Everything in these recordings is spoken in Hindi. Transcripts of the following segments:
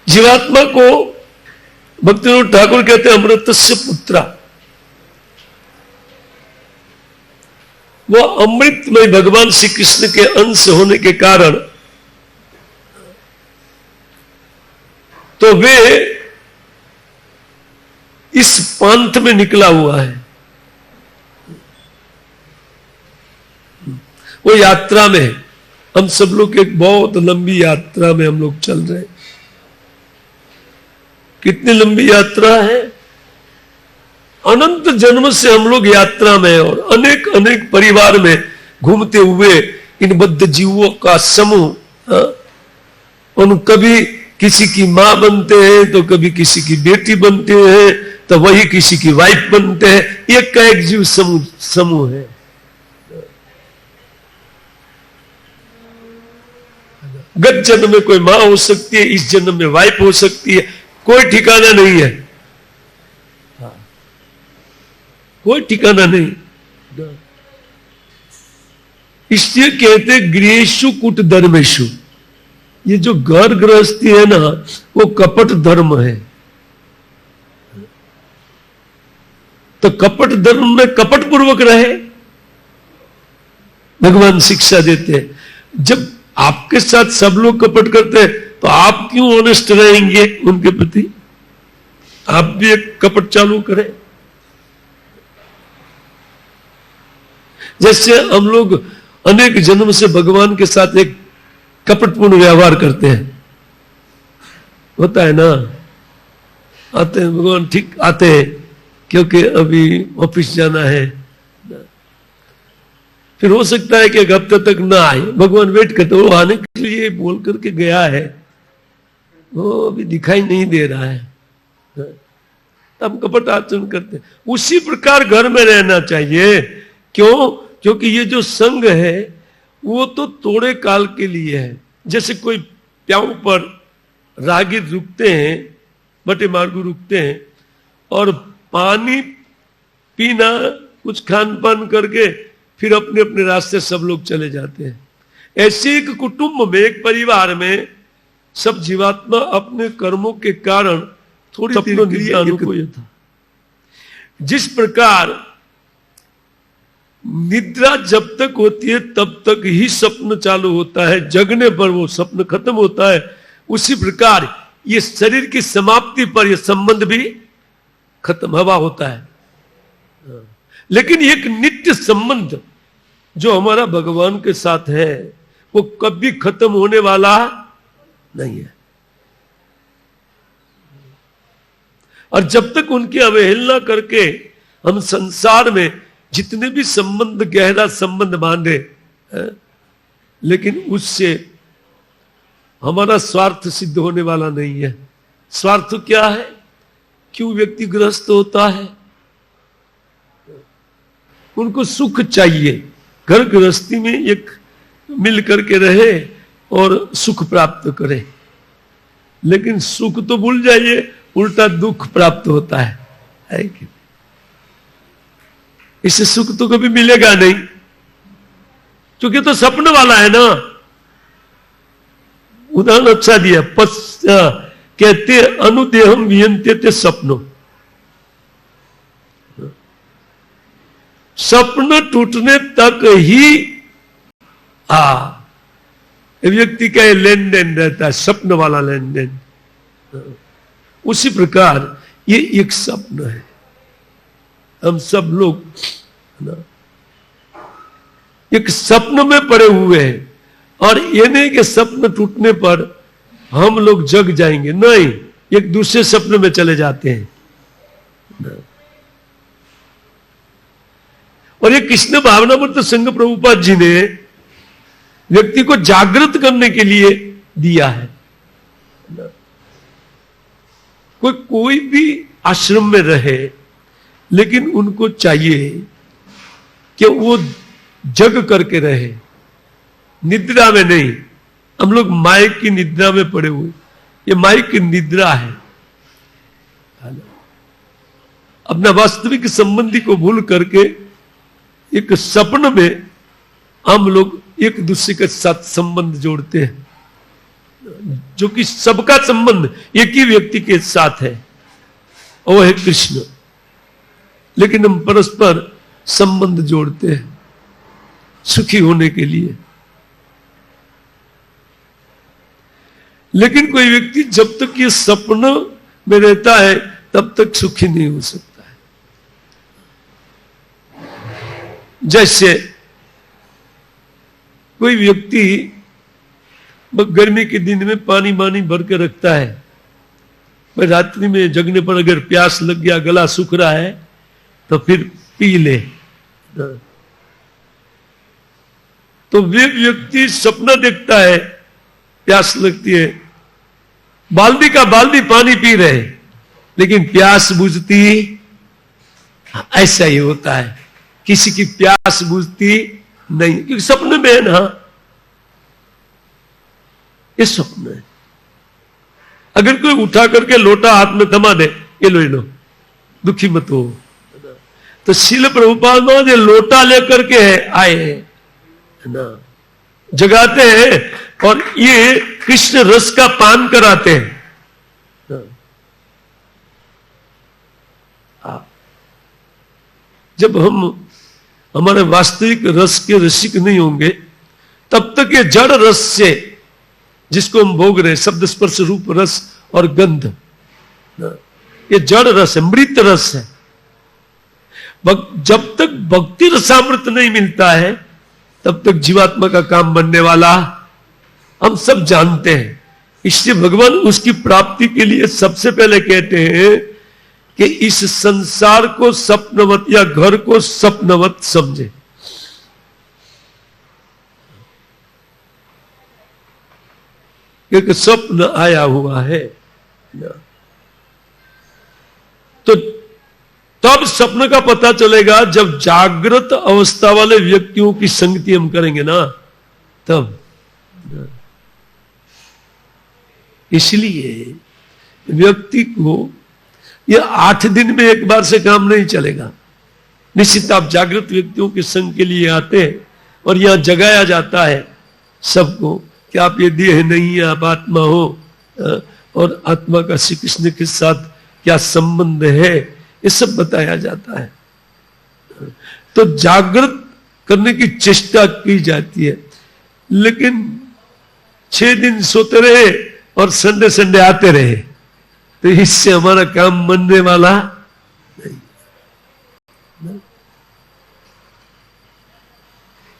जीवात्मा को भक्तिविनोद ठाकुर कहते हैं अमृतस्य पुत्रा। वह अमृतमय भगवान श्री कृष्ण के अंश होने के कारण तो वे इस पंथ में निकला हुआ है, वो यात्रा में। हम सब लोग एक बहुत लंबी यात्रा में हम लोग चल रहे हैं। कितनी लंबी यात्रा है? अनंत जन्म से हम लोग यात्रा में और अनेक अनेक परिवार में घूमते हुए इन बद्ध जीवों का समूह, उन कभी किसी की मां बनते हैं तो कभी किसी की बेटी बनते हैं तो वही किसी की वाइफ बनते हैं। एक का एक जीव समूह है। गत जन्म में कोई मां हो सकती है, इस जन्म में वाइफ हो सकती है, कोई ठिकाना नहीं है, कोई ठिकाना नहीं। इसलिए कहते गृहेषु कुट धर्मेषु। ये जो घर गृहस्थी है ना, वो कपट धर्म है। तो कपट धर्म में कपट पूर्वक रहे, भगवान शिक्षा देते हैं। जब आपके साथ सब लोग कपट करते हैं तो आप क्यों ऑनेस्ट रहेंगे उनके प्रति? आप भी एक कपट चालू करें। जैसे हम लोग अनेक जन्म से भगवान के साथ एक कपटपूर्ण व्यवहार करते हैं, होता है ना। आते हैं भगवान, ठीक आते हैं क्योंकि अभी ऑफिस जाना है, फिर हो सकता है कि एक हफ्ते तक ना आए, भगवान वेट करते, वो आने के लिए बोल करके गया है, वो अभी दिखाई नहीं दे रहा है, तब कपट आचरण करते हैं। उसी प्रकार घर में रहना चाहिए। क्यों? क्योंकि ये जो संग है वो तो थोड़े काल के लिए है। जैसे कोई प्याऊ पर रागी रुकते हैं, बटे मार्गू रुकते हैं और पानी पीना, कुछ खान पान करके फिर अपने अपने रास्ते सब लोग चले जाते हैं। ऐसे एक कुटुंब में, एक परिवार में सब जीवात्मा अपने कर्मों के कारण थोड़ी सपनों निद्रा अनुभव था। जिस प्रकार निद्रा जब तक होती है तब तक ही स्वप्न चालू होता है, जगने पर वो स्वप्न खत्म होता है। उसी प्रकार ये शरीर की समाप्ति पर यह संबंध भी खत्म हवा होता है। लेकिन एक नित्य संबंध जो हमारा भगवान के साथ है वो कभी खत्म होने वाला नहीं है। और जब तक उनकी अवहेलना करके हम संसार में जितने भी संबंध, गहरा संबंध बांधे, लेकिन उससे हमारा स्वार्थ सिद्ध होने वाला नहीं है। स्वार्थ क्या है? क्यों व्यक्ति ग्रस्त होता है? उनको सुख चाहिए, घर गृहस्थी में एक मिल करके रहे और सुख प्राप्त करे। लेकिन सुख तो भूल जाइए, उल्टा दुख प्राप्त होता है कि? इससे सुख तो कभी मिलेगा नहीं, क्योंकि तो सपने वाला है ना। उदाहरण अच्छा दिया, कहते अनुदेहम वियंते सपनों। सपन टूटने तक ही व्यक्ति का लेन देन रहता है, स्वप्न वाला लेन देन। उसी प्रकार ये एक स्वप्न है। हम सब लोग ना एक स्वप्न में पड़े हुए हैं, और ये नहीं कि स्वप्न टूटने पर हम लोग जग जाएंगे, नहीं, एक दूसरे स्वप्न में चले जाते हैं ना। और ये कृष्ण भावनामृत संघ प्रभुपाद जी ने व्यक्ति को जागृत करने के लिए दिया है। कोई भी आश्रम में रहे, लेकिन उनको चाहिए कि वो जग करके रहे, निद्रा में नहीं। हम लोग माया की निद्रा में पड़े हुए, ये माया की निद्रा है। अपना वास्तविक संबंधी को भूल करके एक सपन में हम लोग एक दूसरे के साथ संबंध जोड़ते हैं। जो कि सबका संबंध एक ही व्यक्ति के साथ है, वो है कृष्ण। लेकिन हम परस्पर संबंध जोड़ते हैं सुखी होने के लिए। लेकिन कोई व्यक्ति जब तक ये सपना में रहता है तब तक सुखी नहीं हो सकता है। जैसे कोई व्यक्ति गर्मी के दिन में पानी भर के रखता है, भाई रात्रि में जगने पर अगर प्यास लग गया, गला सूख रहा है तो फिर पी ले। तो वे व्यक्ति सपना देखता है, प्यास लगती है, बाल्टी का बाल्टी पानी पी रहे, लेकिन प्यास बुझती ऐसा ही होता है, किसी की प्यास बुझती नहीं, क्योंकि सपने में है ना, ये स्वप्न है। अगर कोई उठा करके लोटा हाथ में थमा दे, ये लो दुखी मत हो, तो श्रील प्रभुपाद महाराज लोटा लेकर के आए है ना, जगाते हैं और ये कृष्ण रस का पान कराते हैं। जब हम हमारे वास्तविक रस के रसिक नहीं होंगे तब तक ये जड़ रस से, जिसको हम भोग रहे, शब्द स्पर्श रूप रस और गंध, ये जड़ रस है, मृत रस है। जब तक भक्ति रसामृत नहीं मिलता है तब तक जीवात्मा का काम बनने वाला हम सब जानते हैं। इसलिए भगवान उसकी प्राप्ति के लिए सबसे पहले कहते हैं कि इस संसार को सपनवत या घर को सपनवत समझे। क्योंकि स्वप्न आया हुआ है, तो तब स्वप्न का पता चलेगा जब जागृत अवस्था वाले व्यक्तियों की संगति हम करेंगे ना, तब। इसलिए व्यक्ति को यह 8 दिन में एक बार से काम नहीं चलेगा। निश्चित आप जागृत व्यक्तियों के संग के लिए आते हैं और यहां जगाया जाता है सबको कि आप ये देह नहीं है, आप आत्मा हो, और आत्मा का श्री कृष्ण के साथ क्या संबंध है, ये सब बताया जाता है। तो जागृत करने की चेष्टा की जाती है, लेकिन 6 दिन सोते रहे और संडे संडे आते रहे तो इससे हमारा काम बनने वाला नहीं।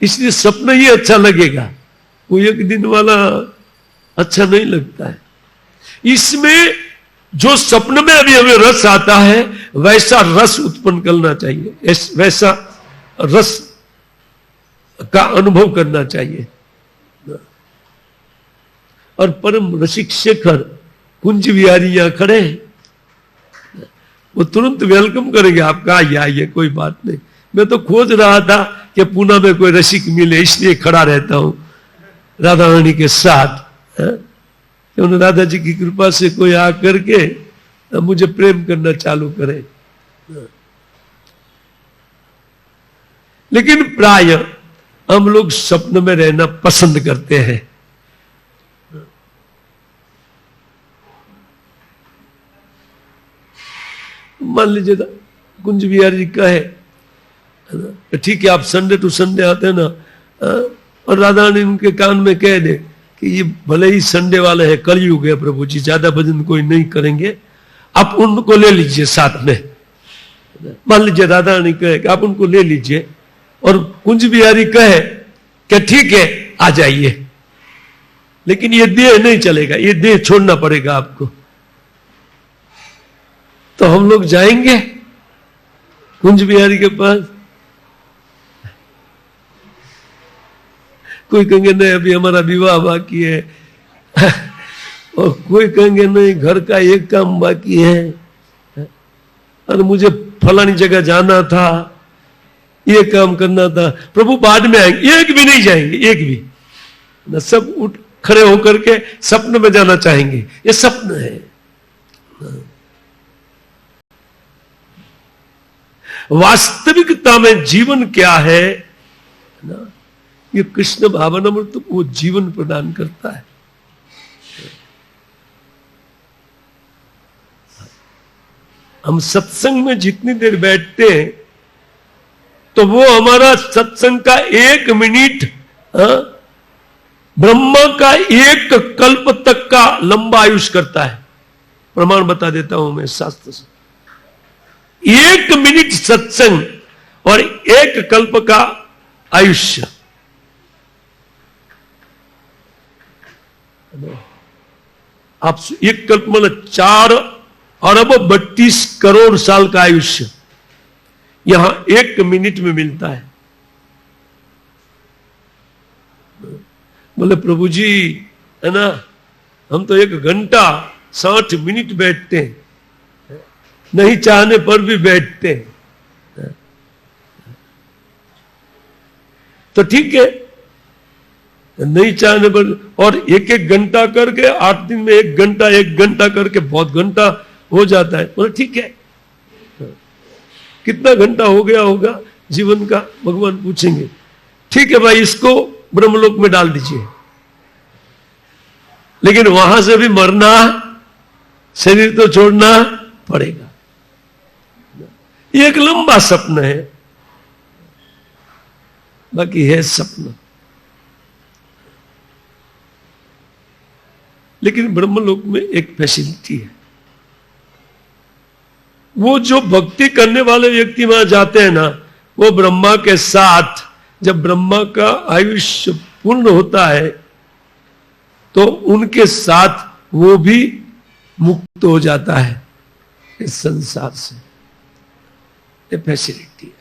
इसलिए सपना ही अच्छा लगेगा, वो एक दिन वाला अच्छा नहीं लगता है। इसमें जो सपने में अभी हमें रस आता है वैसा रस उत्पन्न करना चाहिए, वैसा रस का अनुभव करना चाहिए। और परम रसिक शेखर कुंज बिहारी यहां खड़े हैं, वो तुरंत वेलकम करेंगे आपका, आइए कोई बात नहीं। मैं तो खोज रहा था कि पुणे में कोई रसिक मिले, इसलिए खड़ा रहता हूं राधा रानी के साथ। उन्होंने राधा जी की कृपा से कोई आकर के मुझे प्रेम करना चालू करे। लेकिन प्राय हम लोग स्वप्न में रहना पसंद करते हैं। मान लीजिए कुंज बिहारी जी का है, ठीक है, आप संडे टू संडे आते हैं ना, और राधा रानी उनके कान में कह दे कि ये भले ही संडे वाले हैं, कलयुग है प्रभु जी, ज्यादा भजन कोई नहीं करेंगे, आप उनको ले लीजिए साथ में। मान लीजिए राधा रानी कहे कि आप उनको ले लीजिए, और कुंज बिहारी कहे कि ठीक है आ जाइए, लेकिन ये देह नहीं चलेगा, ये देह छोड़ना पड़ेगा आपको। तो हम लोग जाएंगे कुंज बिहारी के पास? कोई कहेंगे नहीं अभी हमारा विवाह बाकी है, और कोई कहेंगे नहीं घर का एक काम बाकी है, और मुझे फलानी जगह जाना था, ये काम करना था। प्रभु बाद में आएंगे, एक भी नहीं जाएंगे, एक भी ना, सब उठ खड़े होकर के सपने में जाना चाहेंगे। ये सपना है। वास्तविकता में जीवन क्या है ना, ये कृष्ण भावनामृत वो जीवन प्रदान करता है। हम सत्संग में जितनी देर बैठते हैं तो वो हमारा सत्संग का 1 मिनट ब्रह्मा का 1 कल्प तक का लंबा आयुष करता है। प्रमाण बता देता हूं मैं शास्त्र से। 1 मिनट सत्संग और 1 कल्प का आयुष्य। आप 1 कल्प मतलब 4 अरब 32 करोड़ साल का आयुष्य यहां 1 मिनट में मिलता है। बोले प्रभु जी है ना, हम तो 1 घंटा 60 मिनट बैठते हैं, नहीं चाहने पर भी बैठते हैं। तो ठीक है, नहीं चाहने पर, और 1-1 घंटा करके 8 दिन में 1 घंटा 1 घंटा करके बहुत घंटा हो जाता है। बोले ठीक है, कितना घंटा हो गया होगा जीवन का, भगवान पूछेंगे। ठीक है भाई, इसको ब्रह्मलोक में डाल दीजिए, लेकिन वहां से भी मरना, शरीर तो छोड़ना पड़ेगा। ये एक लंबा सपना है, बाकी है सपना। लेकिन ब्रह्मलोक में एक फैसिलिटी है, वो जो भक्ति करने वाले व्यक्ति वहां जाते हैं ना, वो ब्रह्मा के साथ, जब ब्रह्मा का आयुष्य पूर्ण होता है तो उनके साथ वो भी मुक्त हो जाता है इस संसार से। ये फैसिलिटी है।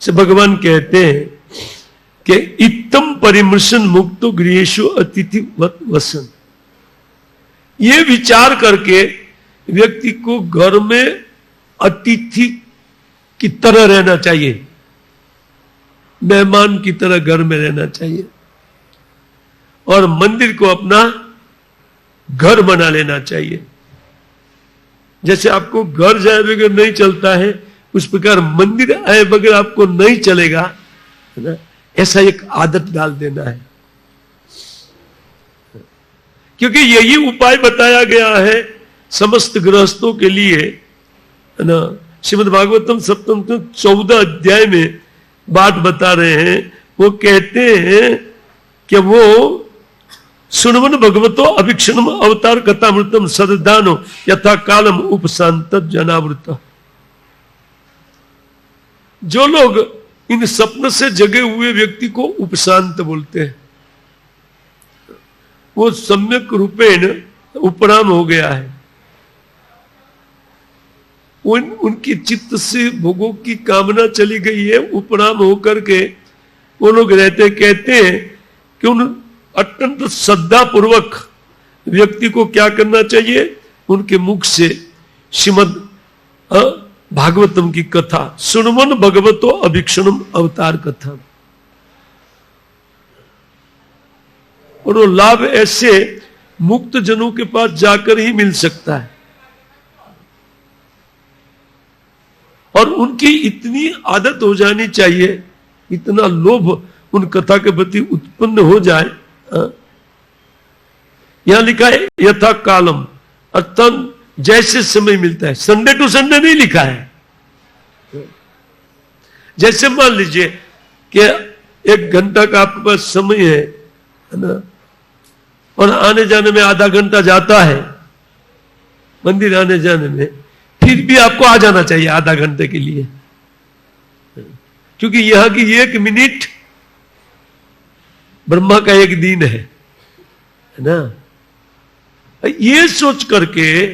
से भगवान कहते हैं कि इत्तम परिमर्शन मुक्तो गृहेषु अतिथि वसन। ये विचार करके व्यक्ति को घर में अतिथि की तरह रहना चाहिए, मेहमान की तरह घर में रहना चाहिए, और मंदिर को अपना घर बना लेना चाहिए। जैसे आपको घर जाए बगैर नहीं चलता है, उस प्रकार मंदिर आए बगैर आपको नहीं चलेगा, है ना। ऐसा एक आदत डाल देना है, क्योंकि यही उपाय बताया गया है समस्त गृहस्थों के लिए, है ना। श्रीमद् भागवतम सप्तम 14 अध्याय में बात बता रहे हैं। वो कहते हैं कि वो सुनवन भगवतो अभिक्षणम अवतार कथामृतम सददानो यथा कालम उपशांत जनावृत। जो लोग इन स्वप्न से जगे हुए व्यक्ति को उपशांत बोलते हैं, वो सम्यक रूपेण उपराम हो गया है। उनकी चित्त से भोगों की कामना चली गई है, उपराम होकर के वो लोग रहते। कहते हैं कि उन अत्यंत श्रद्धा पूर्वक व्यक्ति को क्या करना चाहिए, उनके मुख से श्रीमद् भागवतम की कथा, सुनवन भगवतो अभिक्षणम अवतार कथा। और वो लाभ ऐसे मुक्त जनों के पास जाकर ही मिल सकता है। और उनकी इतनी आदत हो जानी चाहिए, इतना लोभ उन कथा के प्रति उत्पन्न हो जाए। यहां लिखा है यथा कालम, अर्थात जैसे समय मिलता है। संडे टू संडे नहीं लिखा है। जैसे मान लीजिए कि 1 घंटा का आपके पास समय है ना, और आने जाने में आधा घंटा जाता है, मंदिर आने जाने में, फिर भी आपको आ जाना चाहिए आधा घंटे के लिए, क्योंकि यहां की 1 मिनट ब्रह्मा का 1 दिन है ना। ये सोच करके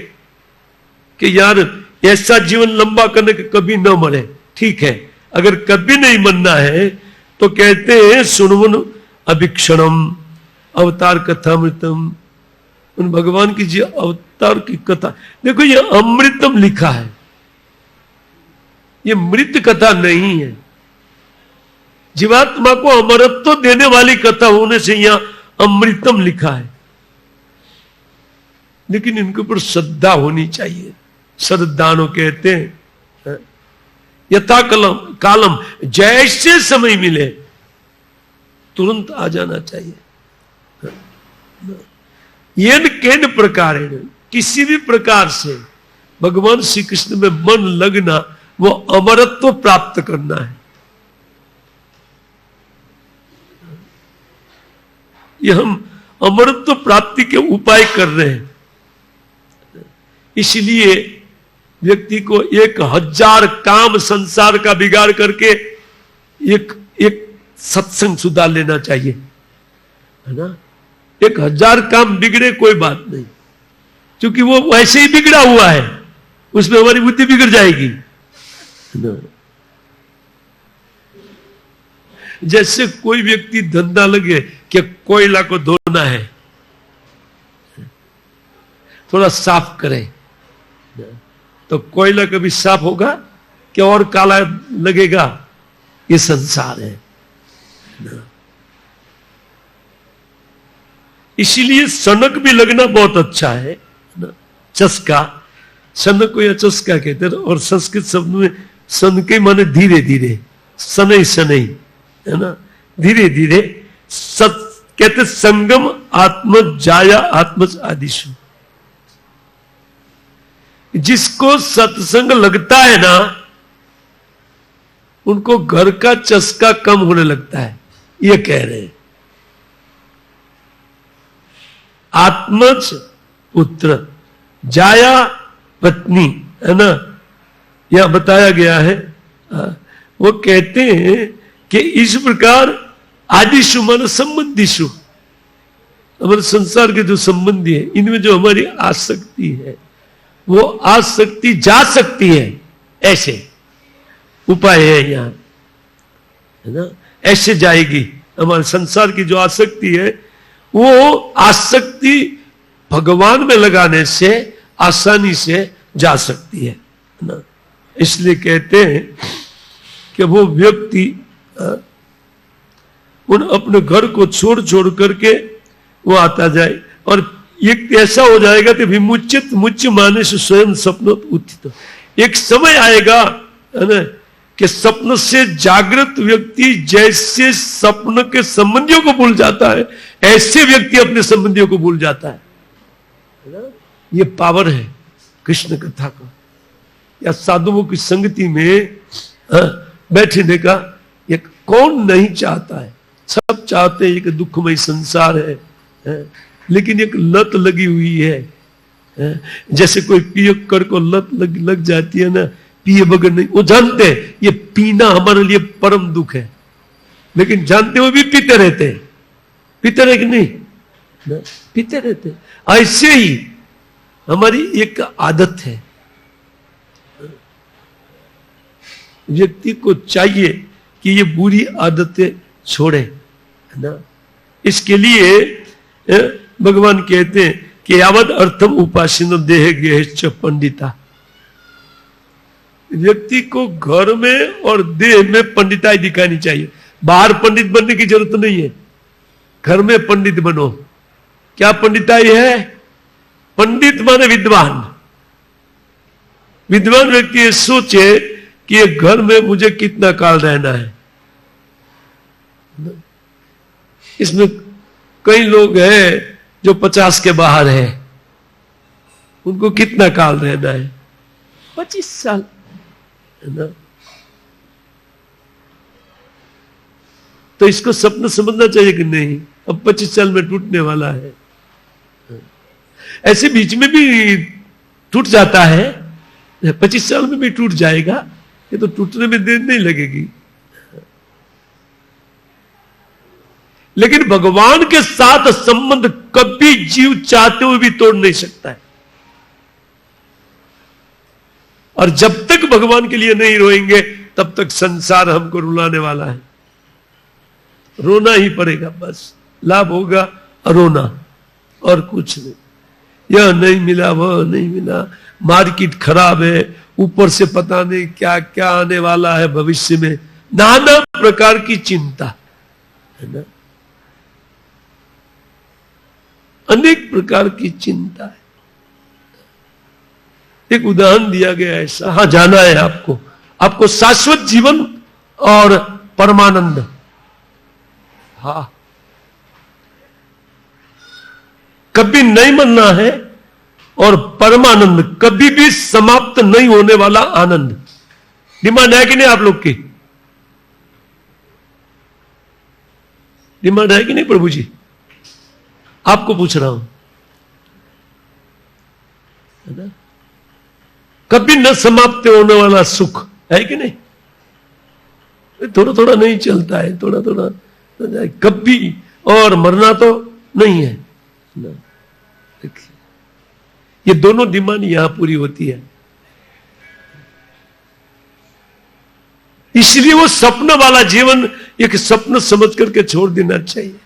कि यार ऐसा जीवन लंबा करने के कभी न मरे, ठीक है। अगर कभी नहीं मरना है तो कहते हैं सुनवन अभिक्षणम अवतार कथामृतम। उन भगवान की जो अवतार की कथा, देखो ये अमृतम लिखा है, ये मृत कथा नहीं है। जीवात्मा को अमरत्व देने वाली कथा होने से यहां अमृतम लिखा है। लेकिन इनके ऊपर श्रद्धा होनी चाहिए। श्रद्धानो कहते हैं यथा कालम, जैसे समय मिले तुरंत आ जाना चाहिए। येन केन प्रकार, किसी भी प्रकार से भगवान श्री कृष्ण में मन लगना वो अमरत्व प्राप्त करना है। ये हम अमरत्व प्राप्ति के उपाय कर रहे हैं। इसलिए व्यक्ति को 1000 काम संसार का बिगाड़ करके एक सत्संग सुधार लेना चाहिए, है ना। 1000 काम बिगड़े कोई बात नहीं, क्योंकि वो वैसे ही बिगड़ा हुआ है, उसमें हमारी बुद्धि बिगड़ जाएगी, है ना। जैसे कोई व्यक्ति धंधा लगे कि कोयला को धोना है, थोड़ा साफ करे, तो कोयला कभी साफ होगा क्या और काला लगेगा? ये संसार है ना। इसीलिए सनक भी लगना बहुत अच्छा है ना। चस्का, सनक को या चस्का कहते हैं, और संस्कृत शब्द में सन के माने धीरे धीरे, सनई सनई, है ना, धीरे धीरे। कहते संगम आत्म जाया आत्मज आदिशु। जिसको सत्संग लगता है ना, उनको घर का चस्का कम होने लगता है, ये कह रहे हैं। आत्मज पुत्र, जाया पत्नी, है ना, यह बताया गया है। वो कहते हैं कि इस प्रकार आदिशु मान संबंधिशु, हमारे संसार के जो संबंधी है, इनमें जो हमारी आसक्ति है, वो आसक्ति जा सकती है। ऐसे उपाय है यहां, है ना। ऐसे जाएगी हमारे संसार की जो आसक्ति है, वो आसक्ति भगवान में लगाने से आसानी से जा सकती है ना। इसलिए कहते हैं कि वो व्यक्ति उन अपने घर को छोड़ छोड़ करके वो आता जाए, और एक ऐसा हो जाएगा कि विमुचित मुच्च माने से स्वयं स्वप्न उत्थित। एक समय आएगा, है ना, कि स्वप्न से जागृत व्यक्ति जैसे स्वप्न के संबंधियों को भूल जाता है, ऐसे व्यक्ति अपने संबंधियों को भूल जाता है ना। ये पावर है कृष्ण कथा का, या साधुओं की संगति में बैठने का। ये कौन नहीं चाहता है? सब चाहते हैं कि दुखमय संसार है, लेकिन एक लत लगी हुई है। जैसे कोई पियक्कड़ को लत लग जाती है ना, पिए बगैर नहीं, वो जानते हैं ये पीना हमारे लिए परम दुख है, लेकिन जानते हुए भी पीते रहते हैं। पीते रहे कि नहीं? पीते रहते हैं। ऐसे ही हमारी एक आदत है। व्यक्ति को चाहिए कि ये बुरी आदतें छोड़े, है ना। इसके लिए भगवान कहते हैं कि यावद अर्थम उपासिनो देह गेह पंडिता। व्यक्ति को घर में और देह में पंडिताई दिखानी चाहिए। बाहर पंडित बनने की जरूरत नहीं है, घर में पंडित बनो। क्या पंडिताई है? पंडित माने विद्वान। विद्वान व्यक्ति ये सोचे कि ये घर में मुझे कितना काल रहना है। इसमें कई लोग हैं जो 50 के बाहर है, उनको कितना काल रहना है? 25 साल, है ना। तो इसको सपना समझना चाहिए कि नहीं, अब 25 साल में टूटने वाला है। ऐसे बीच में भी टूट जाता है, 25 साल में भी टूट जाएगा, ये तो टूटने में देर नहीं लगेगी। लेकिन भगवान के साथ संबंध कभी जीव चाहते हुए भी तोड़ नहीं सकता है। और जब तक भगवान के लिए नहीं रोएंगे, तब तक संसार हमको रुलाने वाला है। रोना ही पड़ेगा, बस लाभ होगा रोना, और कुछ नहीं। यह नहीं मिला, वह नहीं मिला, मार्केट खराब है, ऊपर से पता नहीं क्या क्या आने वाला है भविष्य में, नाना प्रकार की चिंता, है ना। अनेक प्रकार की चिंता है। एक उदाहरण दिया गया ऐसा, हाँ जाना है आपको शाश्वत जीवन और परमानंद। हाँ, कभी नहीं मरना है, और परमानंद, कभी भी समाप्त नहीं होने वाला आनंद। डिमांड है कि नहीं आप लोग की? डिमांड है कि नहीं प्रभु जी? आपको पूछ रहा हूं, है ना? कभी न समाप्त होने वाला सुख है कि नहीं? थोड़ा थोड़ा नहीं चलता है, थोड़ा थोड़ा कभी, और मरना तो नहीं है ना। ये दोनों डिमांड यहां पूरी होती है। इसलिए वो सपन वाला जीवन एक सपन समझ करके छोड़ देना चाहिए,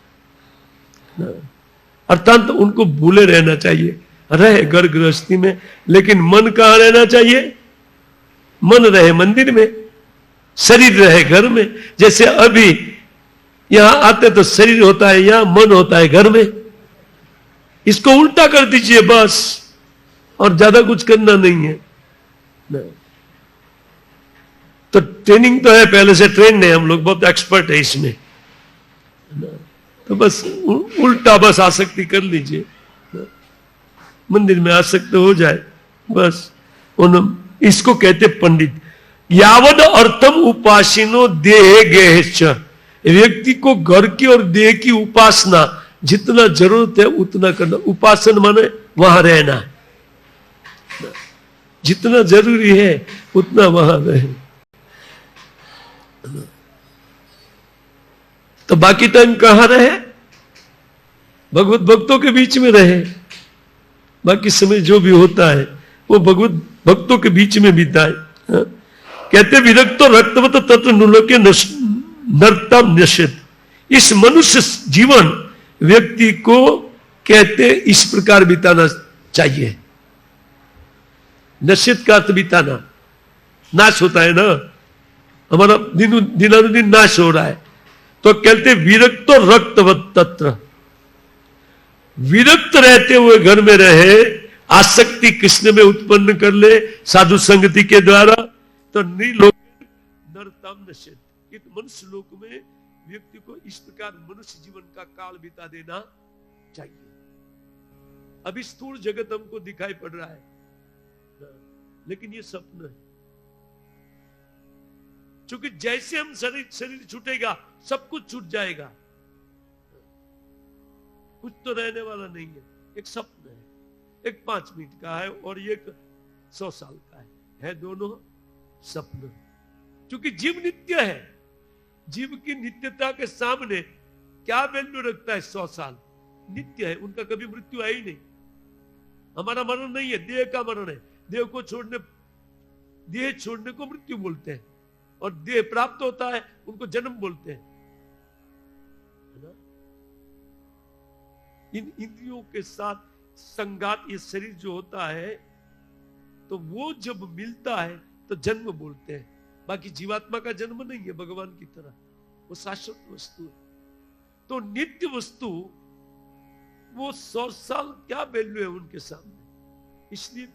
अर्थात उनको भूले रहना चाहिए। रहे घर गृहस्थी में, लेकिन मन कहां रहना चाहिए? मन रहे मंदिर में, शरीर रहे घर में। जैसे अभी यहां आते तो शरीर होता है यहां, मन होता है घर में। इसको उल्टा कर दीजिए बस, और ज्यादा कुछ करना नहीं है ना। तो ट्रेनिंग तो है, पहले से ट्रेंड है, हम लोग बहुत एक्सपर्ट है इसमें ना। तो बस उल्टा बस आसक्ति कर लीजिए, मंदिर में आसक्त हो जाए बस। इसको कहते पंडित, यावद अर्थम उपासिनो देह गेहश्च। व्यक्ति को घर की और देह की उपासना जितना जरूरत है उतना करना। उपासन माने वहां रहना है, जितना जरूरी है उतना वहां रहे। तो बाकी टाइम कहां रहे? भगवत भक्तों के बीच में रहे। बाकी समय जो भी होता है वो भगवत भक्तों के बीच में बिताए। कहते विरक्तो रक्तवत तत्व नुलोके नर्तम नश्यत। इस मनुष्य जीवन व्यक्ति को कहते इस प्रकार बिताना चाहिए। नश्यत का अर्थ बिताना, नाश होता है ना, हमारा दिनानुदिन नाश हो रहा है। तो कहते विरक्तो रक्तवत तत्र, विरक्त रहते हुए घर में रहे, आसक्ति कृष्ण में उत्पन्न कर ले साधु संगति के द्वारा, तो नृलोक नरतम नश्यत। एक मनुष्य लोक में व्यक्ति को इस प्रकार मनुष्य जीवन का काल बिता देना चाहिए। अभी स्थूल जगत हमको दिखाई पड़ रहा है, लेकिन ये स्वप्न है। क्योंकि जैसे हम शरीर छूटेगा सब कुछ छूट जाएगा, कुछ तो रहने वाला नहीं है। एक स्वप्न है, एक 5 मिनट का है और एक 100 साल का है दोनों स्वप्न। क्योंकि जीव नित्य है, जीव की नित्यता के सामने क्या वैल्यू रखता है? 100 साल नित्य है, उनका कभी मृत्यु है ही नहीं। हमारा मरण नहीं है, देह का मरण है। देह छोड़ने को मृत्यु बोलते हैं, और देह प्राप्त होता है उनको जन्म बोलते हैं, है ना? इन इंद्रियों के साथ संगात ये शरीर जो होता है, तो वो जब मिलता है तो जन्म बोलते हैं। बाकी जीवात्मा का जन्म नहीं है भगवान की तरह, वो शाश्वत वस्तु है। तो नित्य वस्तु वो 100 साल क्या वैल्यू है उनके सामने। इसलिए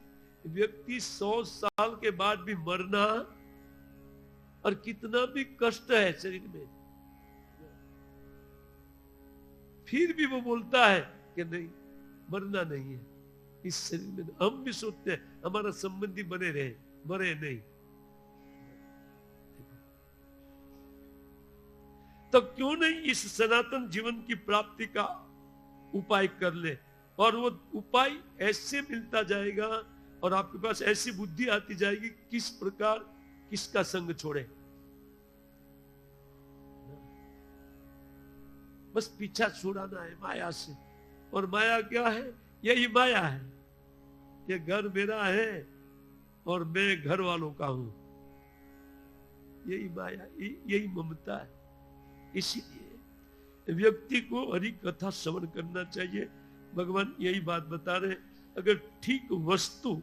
व्यक्ति 100 साल के बाद भी मरना, और कितना भी कष्ट है शरीर में, फिर भी वो बोलता है कि नहीं, मरना नहीं है इस शरीर में। हम भी सोचते हैं हमारा संबंधी बने रहे, मरे नहीं। तो क्यों नहीं इस सनातन जीवन की प्राप्ति का उपाय कर ले, और वो उपाय ऐसे मिलता जाएगा, और आपके पास ऐसी बुद्धि आती जाएगी किस प्रकार किसका संग छोड़े। बस पीछा छुड़ाना है माया से। और माया क्या है? यही माया है। ये घर मेरा है और मैं घर वालों का हूं, यही माया, यही ममता है। इसीलिए व्यक्ति को हरि कथा श्रवण करना चाहिए। भगवान यही बात बता रहे, अगर ठीक वस्तु,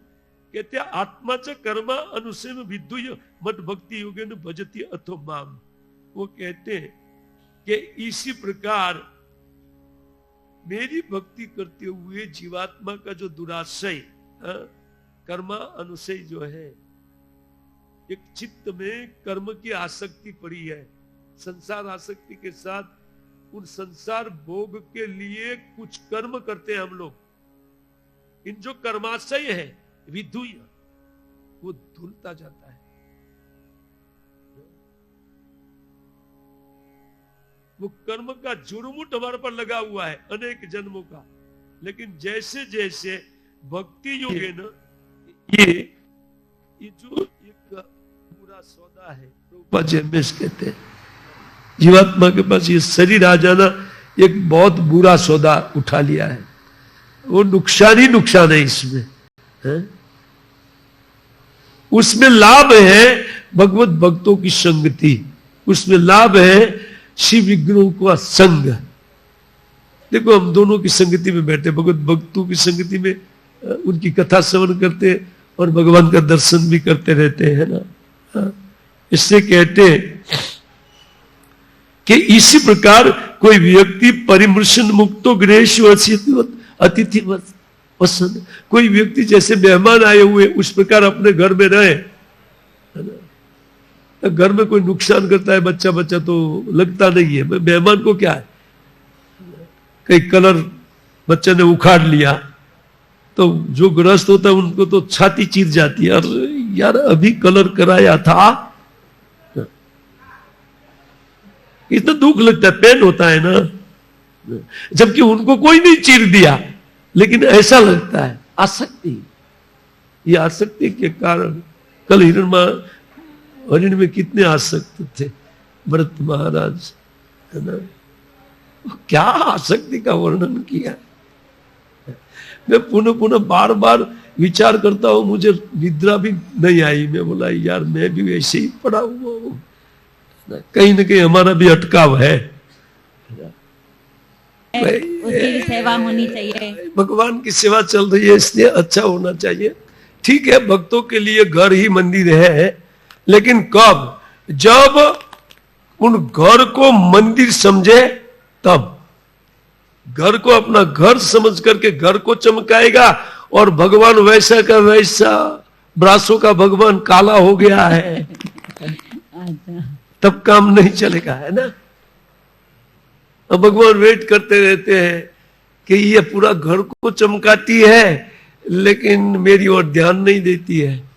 कहते हैं आत्मा च कर्मा अनुसेन विद्युय मत भक्ति योगेन भजति अथो माम। वो कहते हैं कि इसी प्रकार मेरी भक्ति करते हुए जीवात्मा का जो दुराशय कर्मा अनुशय जो है, एक चित्त में कर्म की आसक्ति पड़ी है, संसार आसक्ति के साथ उन संसार भोग के लिए कुछ कर्म करते हैं हम लोग, इन जो कर्माशय है विधुय, वो धुलता जाता है। वो कर्म का जुर्मुट हमारे पर लगा हुआ है अनेक जन्मों का, लेकिन जैसे जैसे भक्ति योग है ना, ये जो एक पूरा सौदा है, प्रभुपाद जी हमेशा कहते हैं जीवात्मा के पास ये शरीर आ जाना एक बहुत बुरा सौदा उठा लिया है, वो नुकसान ही नुकसान है इसमें है? उसमें लाभ है भगवत भक्तों की संगति, उसमें लाभ है शिव विग्रहों का संग। देखो हम दोनों की संगति में बैठे, भगवत भक्तों की संगति में उनकी कथा श्रवण करते और भगवान का दर्शन भी करते रहते हैं ना। इससे कहते हैं कि इसी प्रकार कोई व्यक्ति परिमर्शन मुक्तो गृहेषु अतिथि वसन, कोई व्यक्ति जैसे मेहमान आए हुए उस प्रकार अपने घर में रहे, है ना। घर में कोई नुकसान करता है बच्चा बच्चा तो लगता नहीं है, मेहमान को क्या है, कई कलर बच्चे ने उखाड़ लिया तो जो ग्रस्त होता है उनको तो छाती चीर जाती है, अरे यार अभी कलर कराया था, इतना दुख लगता है, पेन होता है ना, जबकि उनको कोई नहीं चीर दिया, लेकिन ऐसा लगता है। आसक्ति, ये आसक्ति के कारण कल हरिण में कितने आसक्त थे भरत महाराज, है ना, क्या आसक्ति का वर्णन किया। मैं पुनः पुनः बार बार विचार करता हूं, मुझे निद्रा भी नहीं आई। मैं बोला यार मैं भी वैसे ही पड़ा हुआ हूं, कहीं ना कहीं हमारा भी अटकाव है। उसकी सेवा होनी चाहिए, भगवान की सेवा चल रही है इसलिए अच्छा होना चाहिए। ठीक है, भक्तों के लिए घर ही मंदिर है, लेकिन कब, जब उन घर को मंदिर समझे तब। घर को अपना घर समझ करके घर को चमकाएगा और भगवान वैसा का वैसा, ब्रासों का भगवान काला हो गया है, तब काम नहीं चलेगा, है ना। अब भगवान वेट करते रहते हैं कि ये पूरा घर को चमकाती है लेकिन मेरी ओर ध्यान नहीं देती है।